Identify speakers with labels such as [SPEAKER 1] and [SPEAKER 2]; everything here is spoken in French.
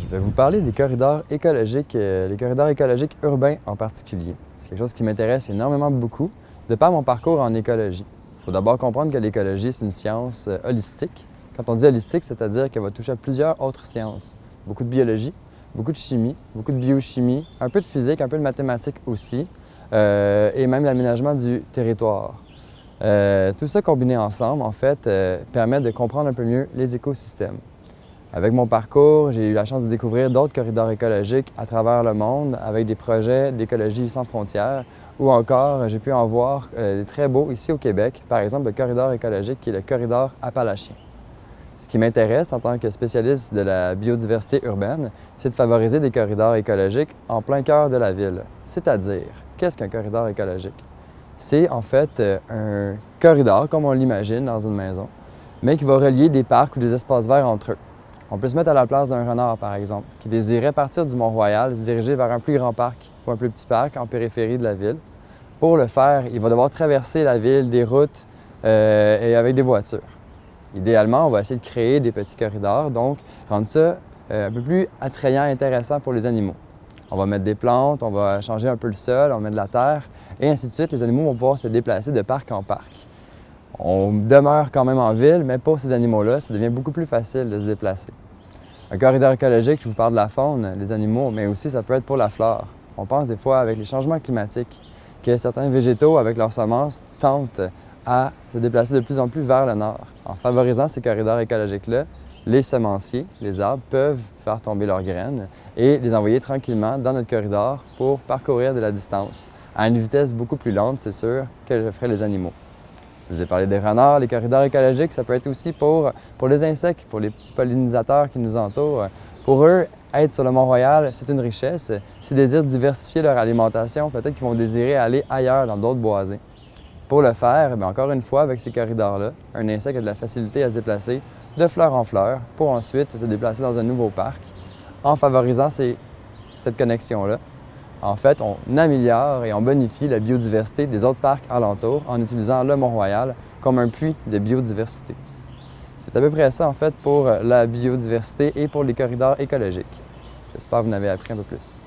[SPEAKER 1] Je vais vous parler des corridors écologiques, les corridors écologiques urbains en particulier. C'est quelque chose qui m'intéresse énormément beaucoup, de par mon parcours en écologie. Il faut d'abord comprendre que l'écologie, c'est une science holistique. Quand on dit holistique, c'est-à-dire qu'elle va toucher à plusieurs autres sciences. Beaucoup de biologie, beaucoup de chimie, beaucoup de biochimie, un peu de physique, un peu de mathématiques aussi, et même l'aménagement du territoire. Tout ça combiné ensemble, en fait, permet de comprendre un peu mieux les écosystèmes. Avec mon parcours, j'ai eu la chance de découvrir d'autres corridors écologiques à travers le monde avec des projets d'écologie sans frontières ou encore j'ai pu en voir des très beaux ici au Québec, par exemple le corridor écologique qui est le corridor appalachien. Ce qui m'intéresse en tant que spécialiste de la biodiversité urbaine, c'est de favoriser des corridors écologiques en plein cœur de la ville. C'est-à-dire, qu'est-ce qu'un corridor écologique? C'est en fait un corridor, comme on l'imagine dans une maison, mais qui va relier des parcs ou des espaces verts entre eux. On peut se mettre à la place d'un renard, par exemple, qui désirait partir du Mont-Royal, se diriger vers un plus grand parc ou un plus petit parc en périphérie de la ville. Pour le faire, il va devoir traverser la ville, des routes et avec des voitures. Idéalement, on va essayer de créer des petits corridors, donc rendre ça un peu plus attrayant et intéressant pour les animaux. On va mettre des plantes, on va changer un peu le sol, on va mettre de la terre, et ainsi de suite. Les animaux vont pouvoir se déplacer de parc en parc. On demeure quand même en ville, mais pour ces animaux-là, ça devient beaucoup plus facile de se déplacer. Un corridor écologique, je vous parle de la faune, les animaux, mais aussi ça peut être pour la flore. On pense des fois avec les changements climatiques que certains végétaux, avec leurs semences, tentent à se déplacer de plus en plus vers le nord. En favorisant ces corridors écologiques-là, les semenciers, les arbres, peuvent faire tomber leurs graines et les envoyer tranquillement dans notre corridor pour parcourir de la distance, à une vitesse beaucoup plus lente, c'est sûr, que le feraient les animaux. Je vous ai parlé des renards, les corridors écologiques, ça peut être aussi pour les insectes, pour les petits pollinisateurs qui nous entourent. Pour eux, être sur le Mont-Royal, c'est une richesse. S'ils désirent diversifier leur alimentation, peut-être qu'ils vont désirer aller ailleurs dans d'autres boisés. Pour le faire, encore une fois, avec ces corridors-là, un insecte a de la facilité à se déplacer de fleur en fleur pour ensuite se déplacer dans un nouveau parc en favorisant cette connexion-là. En fait, on améliore et on bonifie la biodiversité des autres parcs alentours en utilisant le Mont-Royal comme un puits de biodiversité. C'est à peu près ça, en fait, pour la biodiversité et pour les corridors écologiques. J'espère que vous en avez appris un peu plus.